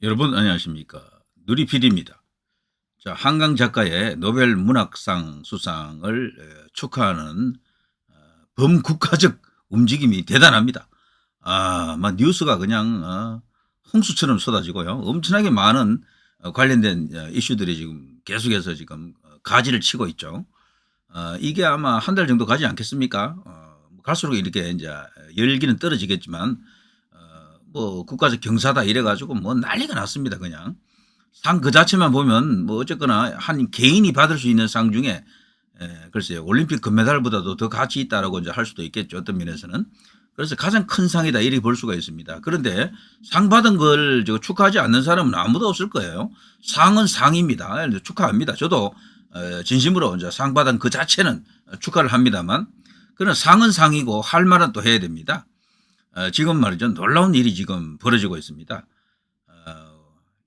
여러분 안녕하십니까. 누리PD입니다. 자, 한강 작가의 노벨 문학상 수상을 축하하는 범국가적 움직임이 대단합니다. 막 뉴스가 그냥 홍수처럼 쏟아지고요. 엄청나게 많은 관련된 이슈들이 지금 계속해서 지금 가지를 치고 있죠. 이게 아마 한 달 정도 가지 않겠습니까? 갈수록 이렇게 이제 열기는 떨어지겠지만 뭐 국가적 경사다 이래 가지고 뭐 난리가 났습니다 그냥. 상 그 자체만 보면 뭐 어쨌거나 한 개인이 받을 수 있는 상 중에 글쎄요. 올림픽 금메달보다도 더 가치 있다라고 이제 할 수도 있겠죠 어떤 면에서는. 그래서 가장 큰 상이다 이렇게 볼 수가 있습니다. 그런데 상 받은 걸 축하하지 않는 사람은 아무도 없을 거예요. 상은 상입니다. 축하합니다. 저도 진심으로 이제 상 받은 그 자체는 축하를 합니다만, 그러나 상은 상이고 할 말은 또 해야 됩니다. 지금 말이죠. 놀라운 일이 지금 벌어지고 있습니다.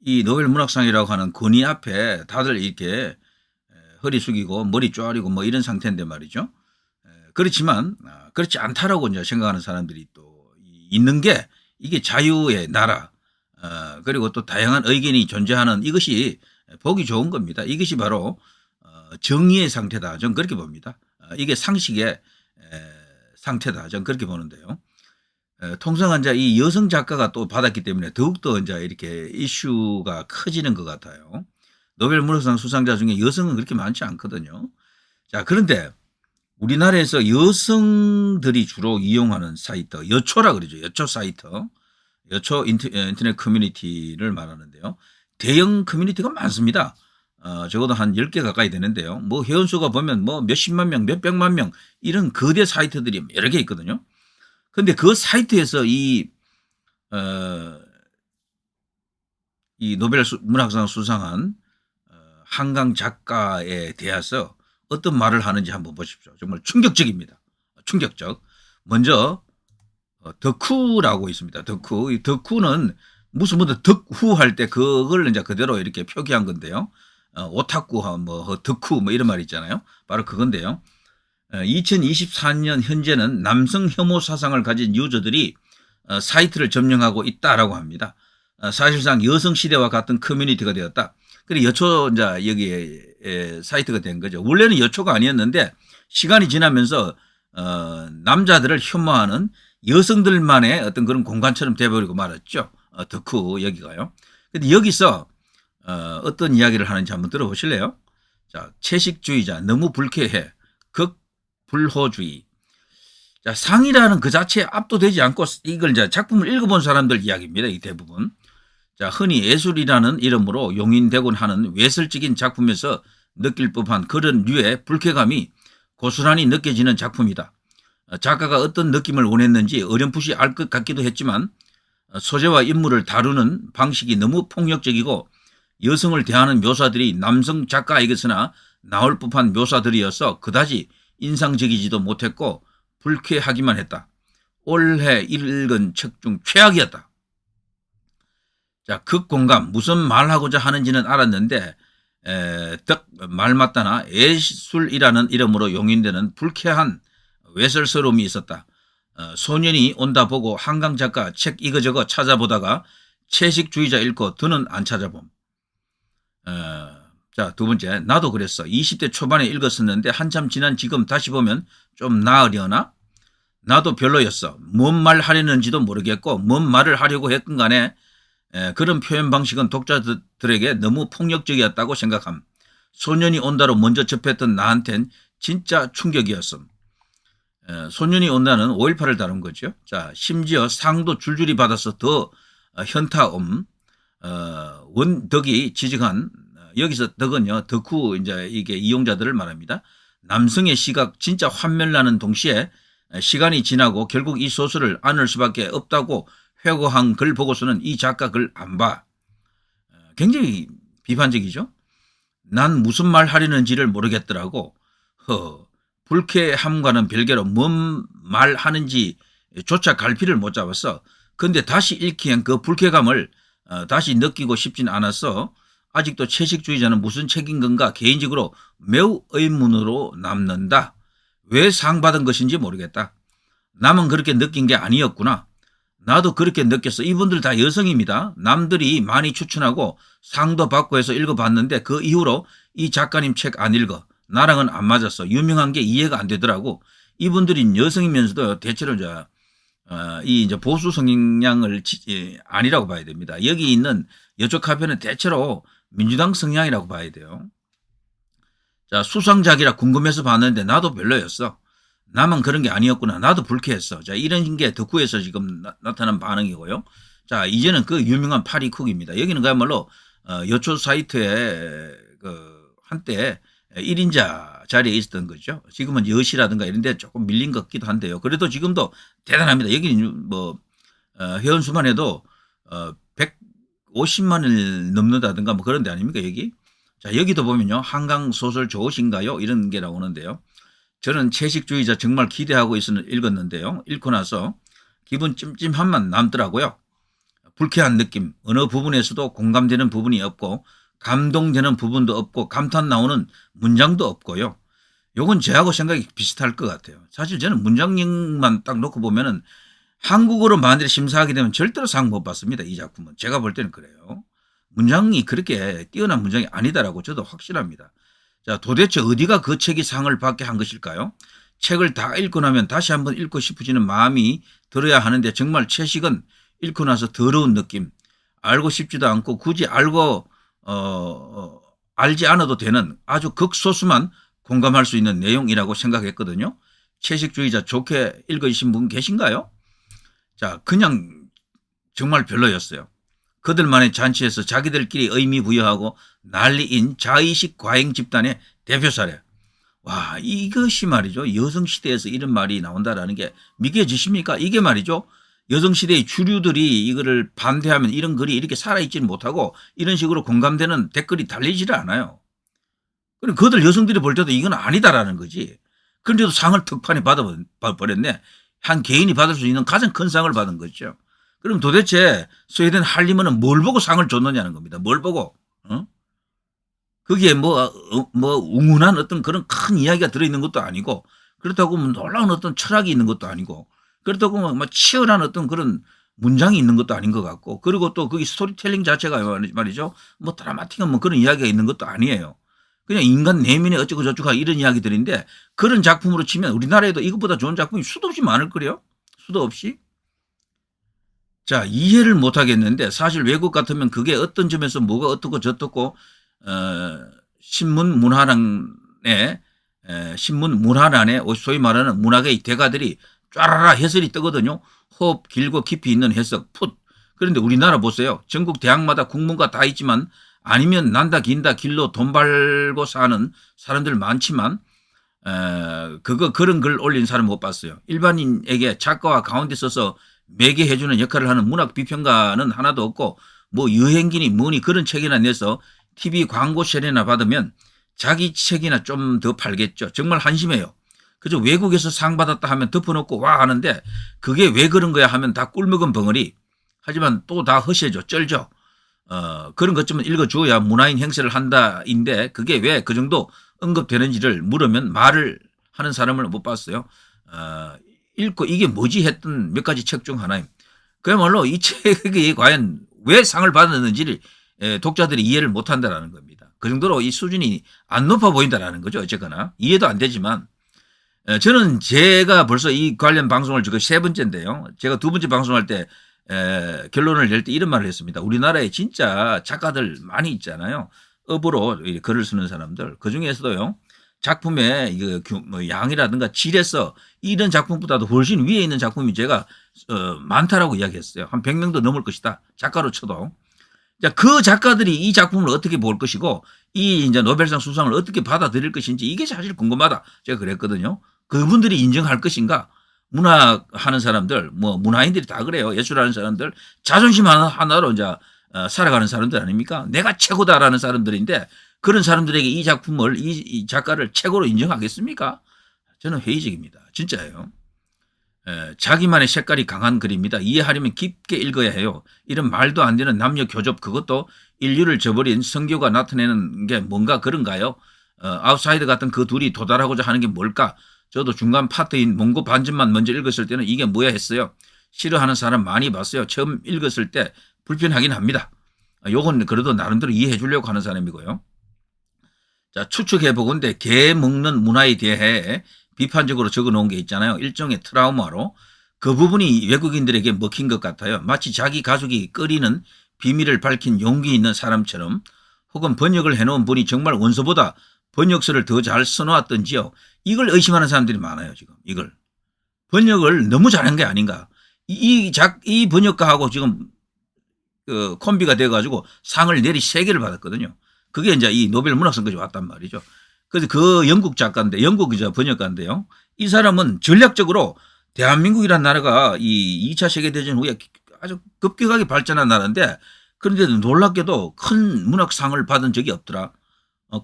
이 노벨 문학상이라고 하는 권위 앞에 다들 이렇게 허리 숙이고 머리 쪼아리고 뭐 이런 상태인데 말이죠. 그렇지만 그렇지 않다라고 이제 생각하는 사람들이 또 있는 게 이게 자유의 나라, 그리고 또 다양한 의견이 존재하는 이것이 보기 좋은 겁니다. 이것이 바로 정의의 상태다. 저는 그렇게 봅니다. 이게 상식의 상태다. 저는 그렇게 보는데요. 통상 이제 이 여성 작가가 또 받았기 때문에 더욱더 이제 이렇게 이슈가 커지는 것 같아요. 노벨 문학상 수상자 중에 여성은 그렇게 많지 않거든요. 자, 그런데 우리나라에서 여성들이 주로 이용하는 사이트, 여초라 그러죠. 여초 사이트, 여초 인터넷 커뮤니티를 말하는데요. 대형 커뮤니티가 많습니다. 적어도 한 10개 가까이 되는데요. 뭐 회원수가 보면 뭐 몇십만 명, 몇백만 명 이런 거대 사이트들이 여러 개 있거든요. 근데 그 사이트에서 이 노벨 문학상 수상한 한강 작가에 대해서 어떤 말을 하는지 한번 보십시오. 정말 충격적입니다. 충격적. 먼저 덕후라고 있습니다. 덕후. 이 덕후는 무슨 뭐 덕후 할 때 그걸 이제 그대로 이렇게 표기한 건데요. 오타쿠 뭐 덕후 뭐 이런 말 있잖아요. 바로 그건데요. 2024년 현재는 남성 혐오 사상을 가진 유저들이 사이트를 점령하고 있다라고 합니다. 사실상 여성 시대와 같은 커뮤니티가 되었다. 그리고 여초 이제 여기에 사이트가 된 거죠. 원래는 여초가 아니었는데 시간이 지나면서 남자들을 혐오하는 여성들만의 어떤 그런 공간처럼 돼버리고 말았죠. 덕후 여기가요. 근데 여기서 어떤 이야기를 하는지 한번 들어보실래요? 자, 채식주의자 너무 불쾌해. 극불호주의. 자, 상이라는 그 자체에 압도되지 않고 이걸 이제 작품을 읽어본 사람들 이야기입니다. 이 대부분. 자, 흔히 예술이라는 이름으로 용인되곤 하는 외설적인 작품에서 느낄 법한 그런 류의 불쾌감이 고스란히 느껴지는 작품이다. 작가가 어떤 느낌을 원했는지 어렴풋이 알 것 같기도 했지만 소재와 인물을 다루는 방식이 너무 폭력적이고 여성을 대하는 묘사들이 남성 작가에게서나 나올 법한 묘사들이어서 그다지 인상적이지도 못했고 불쾌하기만 했다. 올해 읽은 책 중 최악이었다. 자, 극공감. 무슨 말하고자 하는지는 알았는데 말 맞다나 예술이라는 이름으로 용인되는 불쾌한 외설스러움이 있었다. 소년이 온다 보고 한강 작가 책 이거저거 찾아보다가 채식주의자 읽고 더는 안 찾아봄. 자, 두 번째. 나도 그랬어. 20대 초반에 읽었었는데 한참 지난 지금 다시 보면 좀 나으려나? 나도 별로였어. 뭔 말 하려는지도 모르겠고 뭔 말을 하려고 했건 간에 그런 표현 방식은 독자들에게 너무 폭력적이었다고 생각함. 소년이 온다로 먼저 접했던 나한텐 진짜 충격이었음. 소년이 온다는 5.18을 다룬 거죠. 자, 심지어 상도 줄줄이 받아서 더 현타옴. 원덕이 지적한 여기서 덕은요, 덕후 이제 이게 이용자들을 말합니다. 남성의 시각 진짜 환멸나는 동시에 시간이 지나고 결국 이 소설을 안을 수밖에 없다고 회고한 글 보고서는 이 작가 글 안 봐. 굉장히 비판적이죠. 난 무슨 말 하려는지를 모르겠더라고. 불쾌함과는 별개로 뭔 말 하는지조차 갈피를 못 잡았어. 근데 다시 읽기엔 그 불쾌감을 다시 느끼고 싶진 않았어. 아직도 채식주의자는 무슨 책인 건가 개인적으로 매우 의문으로 남는다. 왜 상 받은 것인지 모르겠다. 남은 그렇게 느낀 게 아니었구나. 나도 그렇게 느꼈어. 이분들 다 여성입니다. 남들이 많이 추천하고 상도 받고 해서 읽어봤는데 그 이후로 이 작가님 책 안 읽어. 나랑은 안 맞았어. 유명한 게 이해가 안 되더라고. 이분들이 여성이면서도 대체로 이제 보수 성향을 아니라고 봐야 됩니다. 여기 있는 여쪽 카페는 대체로 민주당 성향이라고 봐야 돼요. 자, 수상작이라 궁금해서 봤는데 나도 별로였어. 나만 그런 게 아니었구나. 나도 불쾌했어. 자, 이런 게 덕후에서 지금 나타난 반응이고요. 자, 이제는 그 유명한 파리쿡입니다. 여기는 그야말로 여초 사이트에 한때 1인자 자리에 있었던 거죠. 지금은 여시라든가 이런 데 조금 밀린 것 같기도 한데요. 그래도 지금도 대단합니다. 여기는 회원수만 해도 150만을 넘는다든가 뭐 그런 데 아닙니까, 여기? 자, 여기도 보면요. 한강 소설 좋으신가요? 이런 게 나오는데요. 저는 채식주의자 정말 기대하고 읽었는데요. 읽고 나서 기분 찜찜함만 남더라고요. 불쾌한 느낌, 어느 부분에서도 공감되는 부분이 없고 감동되는 부분도 없고 감탄 나오는 문장도 없고요. 요건 저하고 생각이 비슷할 것 같아요. 사실 저는 문장만 딱 놓고 보면은 한국어로 만들어 심사하게 되면 절대로 상 못 받습니다. 이 작품은. 제가 볼 때는 그래요. 문장이 그렇게 뛰어난 문장이 아니다라고 저도 확신합니다. 자, 도대체 어디가 그 책이 상을 받게 한 것일까요? 책을 다 읽고 나면 다시 한번 읽고 싶어지는 마음이 들어야 하는데 정말 채식은 읽고 나서 더러운 느낌, 알고 싶지도 않고 굳이 알지 않아도 되는 아주 극소수만 공감할 수 있는 내용이라고 생각했거든요. 채식주의자 좋게 읽으신 분 계신가요? 자, 그냥 정말 별로였어요. 그들만의 잔치에서 자기들끼리 의미 부여하고 난리인 자의식 과잉 집단의 대표 사례. 와, 이것이 말이죠. 여성시대에서 이런 말이 나온다라는 게 믿겨지십니까? 이게 말이죠. 여성시대의 주류들이 이거를 반대하면 이런 글이 이렇게 살아있지는 못하고 이런 식으로 공감되는 댓글이 달리지를 않아요. 그럼 그들 여성들이 볼 때도 이건 아니다라는 거지. 그런데도 상을 턱판에 받아버렸네. 한 개인이 받을 수 있는 가장 큰 상을 받은 거죠. 그럼 도대체 스웨덴 할리먼은 뭘 보고 상을 줬느냐는 겁니다. 뭘 보고. 거기에 웅운한 어떤 그런 큰 이야기가 들어있는 것도 아니고 그렇다고 놀라운 어떤 철학이 있는 것도 아니고 그렇다고 치열한 어떤 그런 문장이 있는 것도 아닌 것 같고 그리고 또 거기 스토리텔링 자체가 말이죠. 드라마틱한 그런 이야기가 있는 것도 아니에요. 그냥 인간 내면에 어쩌고 저쩌고 이런 이야기들인데 그런 작품으로 치면 우리나라에도 이것보다 좋은 작품이 수도 없이 많을 거래요. 수도 없이. 자, 이해를 못 하겠는데 사실 외국 같으면 그게 어떤 점에서 뭐가 어떻고 저떻고 신문 문화란에 소위 말하는 문학의 대가들이 쫘라라 해설이 뜨거든요. 호흡 길고 깊이 있는 해석 풋. 그런데 우리나라 보세요. 전국 대학마다 국문과 다 있지만 아니면 난다 긴다 길로 돈 벌고 사는 사람들 많지만 그런 글 올린 사람 못 봤어요. 일반인에게 작가와 가운데 서서 매개해주는 역할을 하는 문학 비평가는 하나도 없고 여행기니 뭐니 그런 책이나 내서 TV 광고 세례나 받으면 자기 책이나 좀 더 팔겠죠. 정말 한심해요. 그저 외국에서 상 받았다 하면 덮어놓고 와 하는데 그게 왜 그런 거야 하면 다 꿀먹은 벙어리. 하지만 또 다 허세죠. 쩔죠. 그런 것 좀 읽어줘야 문화인 행세를 한다인데 그게 왜 그 정도 언급되는지를 물으면 말을 하는 사람을 못 봤어요. 읽고 이게 뭐지 했던 몇 가지 책 중 하나임. 그야말로 이 책이 과연 왜 상을 받았는지를 독자들이 이해를 못한다라는 겁니다. 그 정도로 이 수준이 안 높아 보인다라는 거죠. 어쨌거나 이해도 안 되지만 저는 제가 벌써 이 관련 방송을 지금 3번째인데요. 제가 2번째 방송할 때 결론을 낼 때 이런 말을 했습니다. 우리나라에 진짜 작가들 많이 있잖아요. 업으로 글을 쓰는 사람들. 그중에서도요. 작품의 양이라든가 질에서 이런 작품보다도 훨씬 위에 있는 작품이 제가 많다라고 이야기했어요. 한 100명도 넘을 것이다. 작가로 쳐도. 자, 그 작가들이 이 작품을 어떻게 볼 것이고 이제 노벨상 수상을 어떻게 받아들일 것인지 이게 사실 궁금하다. 제가 그랬거든요. 그분들이 인정할 것인가? 문학 하는 사람들, 문화인들이 다 그래요. 예술하는 사람들, 자존심 하나로 이제 살아가는 사람들 아닙니까? 내가 최고다라는 사람들인데 그런 사람들에게 이 작품을, 이 작가를 최고로 인정하겠습니까? 저는 회의적입니다. 진짜예요. 자기만의 색깔이 강한 글입니다. 이해하려면 깊게 읽어야 해요. 이런 말도 안 되는 남녀 교접 그것도 인류를 저버린 성교가 나타내는 게 뭔가 그런가요? 아웃사이더 같은 그 둘이 도달하고자 하는 게 뭘까? 저도 중간 파트인 몽고 반전만 먼저 읽었을 때는 이게 뭐야 했어요. 싫어하는 사람 많이 봤어요. 처음 읽었을 때 불편하긴 합니다. 요건 그래도 나름대로 이해해 주려고 하는 사람이고요. 자, 추측해 보건대 개 먹는 문화에 대해 비판적으로 적어 놓은 게 있잖아요. 일종의 트라우마로 그 부분이 외국인들에게 먹힌 것 같아요. 마치 자기 가족이 끓이는 비밀을 밝힌 용기 있는 사람처럼, 혹은 번역을 해놓은 분이 정말 원서보다 번역서를 더 잘 써놓았던지요. 이걸 의심하는 사람들이 많아요. 지금 이걸 번역을 너무 잘한 게 아닌가. 이 번역가하고 지금 그 콤비가 돼가지고 상을 내리 3개를 받았거든요. 그게 이제 이 노벨 문학상까지 왔단 말이죠. 그래서 그 영국 작가인데, 영국 번역가인데요. 이 사람은 전략적으로 대한민국이라는 나라가 이 2차 세계대전 후에 아주 급격하게 발전한 나라인데, 그런데도 놀랍게도 큰 문학상을 받은 적이 없더라.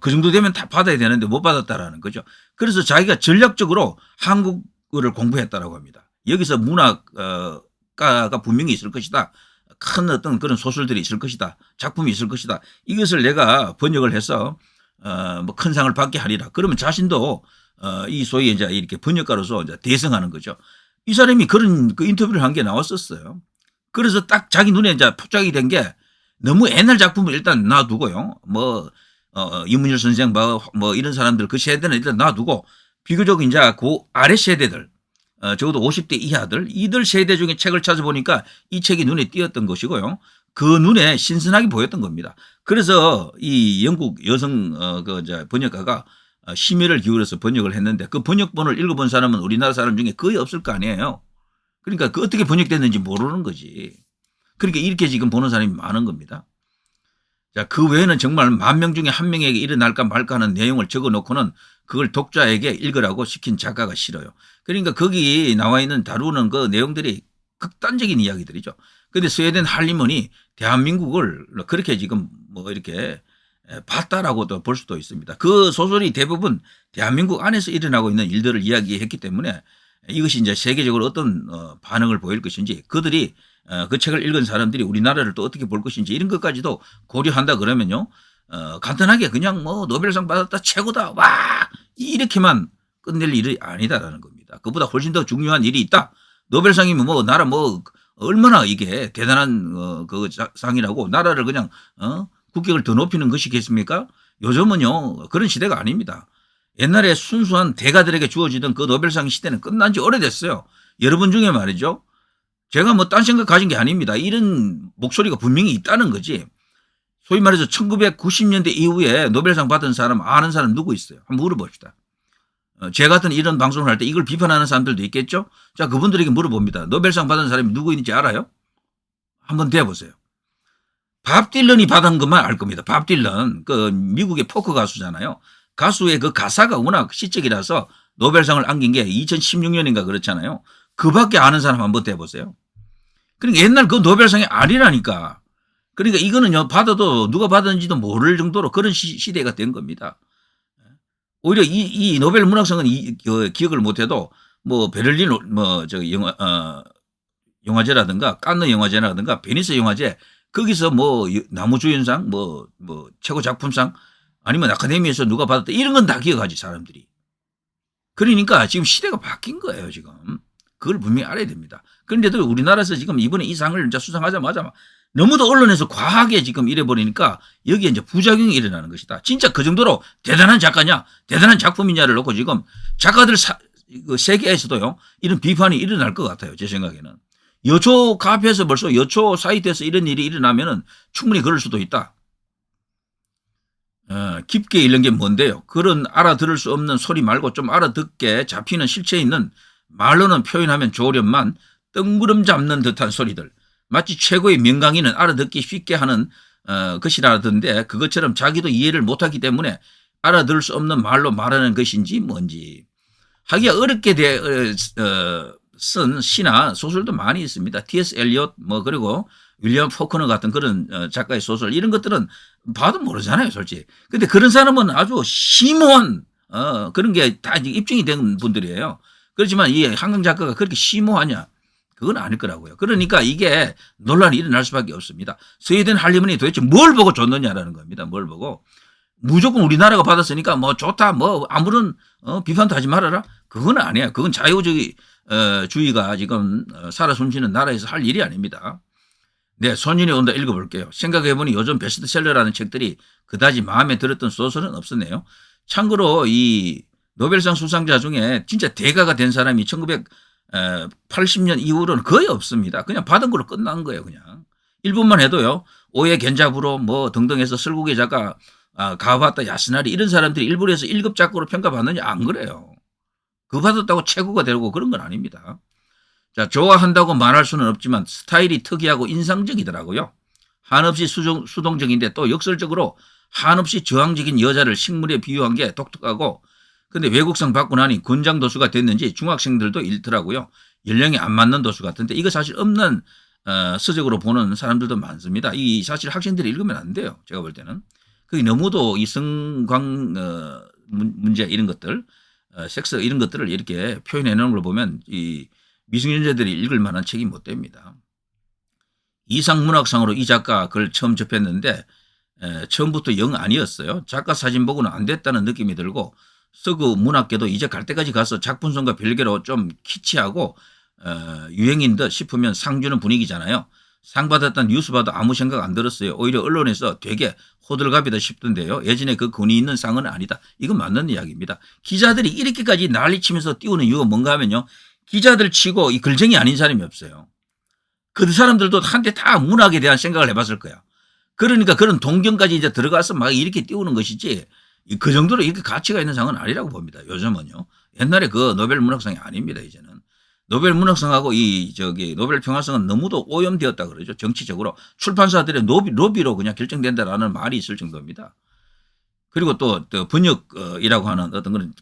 그 정도 되면 다 받아야 되는데 못 받았다라는 거죠. 그래서 자기가 전략적으로 한국어를 공부했다라고 합니다. 여기서 문학가가 분명히 있을 것이다. 큰 어떤 그런 소설들이 있을 것이다. 작품이 있을 것이다. 이것을 내가 번역을 해서 뭐 큰 상을 받게 하리라. 그러면 자신도 이 소위 이제 이렇게 번역가로서 이제 대성하는 거죠. 이 사람이 그런 그 인터뷰를 한 게 나왔었어요. 그래서 딱 자기 눈에 이제 포착이 된 게, 너무 옛날 작품을 일단 놔두고요. 뭐 이문열 선생 뭐 이런 사람들 그 세대는 일단 놔두고, 비교적 이제 그 아래 세대들, 적어도 50대 이하들, 이들 세대 중에 책을 찾아보니까 이 책이 눈에 띄었던 것이고요. 그 눈에 신선하게 보였던 겁니다. 그래서 이 영국 여성 번역가가 심혈을 기울여서 번역을 했는데, 그 번역본을 읽어본 사람은 우리나라 사람 중에 거의 없을 거 아니에요. 그러니까 그 어떻게 번역됐는지 모르는 거지. 그러니까 이렇게 지금 보는 사람이 많은 겁니다. 자, 그 외에는 정말 10,000명 중에 1명에게 일어날까 말까 하는 내용을 적어 놓고는 그걸 독자에게 읽으라고 시킨 작가가 싫어요. 그러니까 거기 나와 있는 다루는 그 내용들이 극단적인 이야기들이죠. 그런데 스웨덴 할리먼이 대한민국을 그렇게 지금 뭐 이렇게 봤다라고도 볼 수도 있습니다. 그 소설이 대부분 대한민국 안에서 일어나고 있는 일들을 이야기했기 때문에 이것이 이제 세계적으로 어떤 반응을 보일 것인지, 그들이 그 책을 읽은 사람들이 우리나라를 또 어떻게 볼 것인지, 이런 것까지도 고려한다 그러면요, 간단하게 그냥 뭐 노벨상 받았다 최고다 와 이렇게만 끝낼 일이 아니다라는 겁니다. 그보다 훨씬 더 중요한 일이 있다. 노벨상이면 뭐 나라 뭐 얼마나 이게 대단한 그 상이라고 나라를 그냥 국격을 더 높이는 것이겠습니까? 요즘은요 그런 시대가 아닙니다. 옛날에 순수한 대가들에게 주어지던 그 노벨상 시대는 끝난 지 오래됐어요. 여러분 중에 말이죠, 제가 뭐 딴 생각 가진 게 아닙니다. 이런 목소리가 분명히 있다는 거지. 소위 말해서 1990년대 이후에 노벨상 받은 사람, 아는 사람 누구 있어요? 한번 물어봅시다. 제 같은 이런 방송을 할 때 이걸 비판하는 사람들도 있겠죠? 자, 그분들에게 물어봅니다. 노벨상 받은 사람이 누구 있는지 알아요? 한번 대보세요. 밥 딜런이 받은 것만 알 겁니다. 밥 딜런, 그 미국의 포크 가수잖아요. 가수의 그 가사가 워낙 시적이라서 노벨상을 안긴 게 2016년인가 그렇잖아요. 그밖에 아는 사람 한번 대보세요. 그러니까 옛날 그 노벨상이 아니라니까. 그러니까 이거는요, 받아도 누가 받았는지도 모를 정도로 그런 시대가 된 겁니다. 오히려 이 노벨 문학상은 기억을 못해도 뭐 베를린 영화제라든가 칸느 영화제라든가 베니스 영화제, 거기서 뭐 나무주연상, 뭐 최고 작품상, 아니면 아카데미에서 누가 받았다, 이런 건 다 기억하지 사람들이. 그러니까 지금 시대가 바뀐 거예요 지금. 그걸 분명히 알아야 됩니다. 그런데도 우리나라에서 지금 이번에 이 상을 이제 수상하자마자 너무도 언론에서 과하게 지금 이래버리니까 여기에 이제 부작용이 일어나는 것이다. 진짜 그 정도로 대단한 작가냐, 대단한 작품이냐를 놓고 지금 작가들 세계에서도요 이런 비판이 일어날 것 같아요. 제 생각에는. 여초 카페에서 벌써 여초 사이트에서 이런 일이 일어나면은 충분히 그럴 수도 있다. 깊게 읽는 게 뭔데요? 그런 알아들을 수 없는 소리 말고 좀 알아듣게 잡히는 실체 있는, 말로는 표현하면 좋으련만 뜬구름 잡는 듯한 소리들. 마치 최고의 명강의는 알아듣기 쉽게 하는 것이라던데, 그것처럼 자기도 이해를 못하기 때문에 알아들을 수 없는 말로 말하는 것인지 뭔지. 하기가 어렵게 쓴 시나 소설도 많이 있습니다. T.S. 엘리엇 그리고 윌리엄 포커너 같은 그런 작가의 소설, 이런 것들은 봐도 모르잖아요 솔직히. 근데 그런 사람은 아주 심오한 그런 게 다 입증이 된 분들이에요. 그렇지만 이 한강 작가가 그렇게 심오하냐? 그건 아닐 거라고요. 그러니까 이게 논란이 일어날 수밖에 없습니다. 스웨덴 할리먼이 도대체 뭘 보고 줬느냐라는 겁니다. 뭘 보고. 무조건 우리나라가 받았으니까 뭐 좋다 뭐 아무런 비판도 하지 말아라. 그건 아니에요. 그건 자유주의 주의가 지금 살아 숨쉬는 나라에서 할 일이 아닙니다. 네, 손님이 온다 읽어볼게요. 생각해보니 요즘 베스트셀러라는 책들이 그다지 마음에 들었던 소설은 없었네요. 참고로 이 노벨상 수상자 중에 진짜 대가가 된 사람이 1980년 이후로는 거의 없습니다. 그냥 받은 걸로 끝난 거예요. 그냥. 일본만 해도요. 오에 겐자부로 뭐 등등 해서 설국의 작가 가와바타 야스나리 이런 사람들이 일본에서 1급 작가로 평가받느냐 안 그래요. 그 받았다고 최고가 되고 그런 건 아닙니다. 자, 좋아한다고 말할 수는 없지만 스타일이 특이하고 인상적이더라고요. 한없이 수동적인데 또 역설적으로 한없이 저항적인 여자를 식물에 비유한 게 독특하고 근데 외국상 받고 나니 권장 도수가 됐는지 중학생들도 읽더라고요. 연령이 안 맞는 도수 같은데 이거 사실 없는 서적으로 보는 사람들도 많습니다. 이 사실 학생들이 읽으면 안 돼요. 제가 볼 때는. 그게 너무도 이 성광 문제 이런 것들 섹스 이런 것들을 이렇게 표현해 놓은 걸 보면 이 미성년자들이 읽을 만한 책이 못 됩니다. 이상 문학상으로 이 작가 글 처음 접했는데 처음부터 영 아니었어요. 작가 사진 보고는 안 됐다는 느낌이 들고 서구 문학계도 이제 갈 때까지 가서 작품성과 별개로 좀 키치하고 유행인 듯 싶으면 상 주는 분위기잖아요. 상 받았다는 뉴스 봐도 아무 생각 안 들었어요. 오히려 언론에서 되게 호들갑이다 싶던데요. 예전에 그 권위 있는 상은 아니다. 이건 맞는 이야기입니다. 기자들이 이렇게까지 난리치면서 띄우는 이유가 뭔가 하면요. 기자들 치고 이 글쟁이 아닌 사람이 없어요. 그 사람들도 한때 다 문학에 대한 생각을 해봤을 거야. 그러니까 그런 동경까지 이제 들어가서 막 이렇게 띄우는 것이지 그 정도로 이렇게 가치가 있는 상은 아니라고 봅니다. 요즘은요. 옛날에 그 노벨 문학상이 아닙니다. 이제는. 노벨 문학상하고 노벨 평화상은 너무도 오염되었다 그러죠. 정치적으로. 출판사들의 로비로 그냥 결정된다라는 말이 있을 정도입니다. 그리고 또 번역이라고 하는 어떤 그런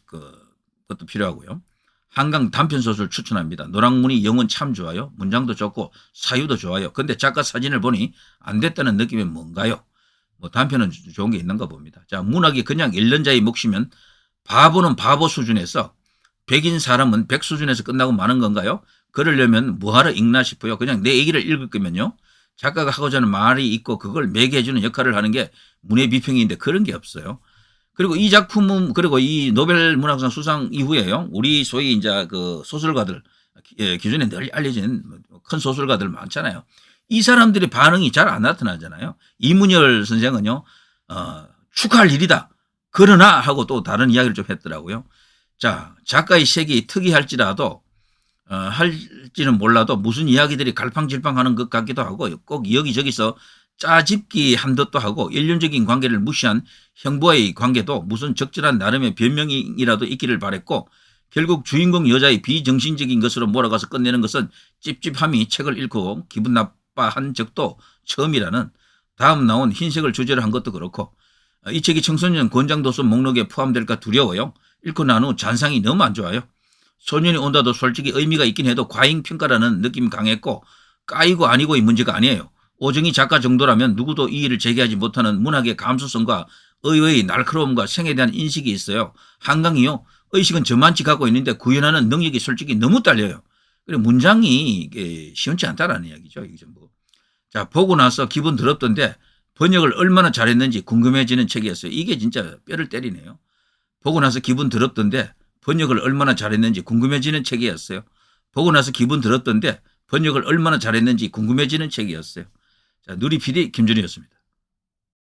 것도 필요하고요. 한강 단편소설 추천합니다. 노랑무늬 영혼 참 좋아요. 문장도 좋고 사유도 좋아요. 근데 작가 사진을 보니 안 됐다는 느낌이 뭔가요? 뭐 단편은 좋은 게 있는가 봅니다. 자, 문학이 그냥 읽는 자의 몫이면 바보는 바보 수준에서 백인 사람은 백 수준에서 끝나고 마는 건가요? 그러려면 뭐하러 읽나 싶어요. 그냥 내 얘기를 읽을 거면요. 작가가 하고자 하는 말이 있고 그걸 매개해주는 역할을 하는 게 문의 비평인데 그런 게 없어요. 그리고 이 작품은 그리고 이 노벨 문학상 수상 이후에요. 우리 소위 이제 그 소설가들 기존에 늘 알려진 큰 소설가들 많잖아요. 이 사람들의 반응이 잘 안 나타나잖아요. 이문열 선생은요. 축하할 일이다. 그러나 하고 또 다른 이야기를 좀 했더라고요. 자, 작가의 색이 특이할지라도 할지는 몰라도 무슨 이야기들이 갈팡질팡하는 것 같기도 하고 꼭 여기저기서 짜집기 한 듯도 하고 일륜적인 관계를 무시한 형부와의 관계도 무슨 적절한 나름의 변명이라도 있기를 바랬고 결국 주인공 여자의 비정신적인 것으로 몰아가서 끝내는 것은 찝찝함이 책을 읽고 기분 나빠한 적도 처음이라는 다음 나온 흰색을 주제로 한 것도 그렇고 이 책이 청소년 권장도서 목록에 포함될까 두려워요. 읽고 난 후 잔상이 너무 안 좋아요. 소년이 온다도 솔직히 의미가 있긴 해도 과잉평가라는 느낌이 강했고 까이고 아니고의 문제가 아니에요. 오정희 작가 정도라면 누구도 이의를 제기하지 못하는 문학의 감수성과 의외의 날카로움과 생에 대한 인식이 있어요. 한강이요. 의식은 저만치 갖고 있는데 구현하는 능력이 솔직히 너무 딸려요. 그리고 문장이 시원치 않다라는 이야기죠. 이게 전부. 자, 보고 나서 기분 더럽던데 번역을 얼마나 잘했는지 궁금해지는 책이었어요. 이게 진짜 뼈를 때리네요. 보고 나서 기분 더럽던데 번역을 얼마나 잘했는지 궁금해지는 책이었어요. 보고 나서 기분 들었던데 번역을 얼마나 잘했는지 궁금해지는 책이었어요. 자, 누리 PD 김준희였습니다.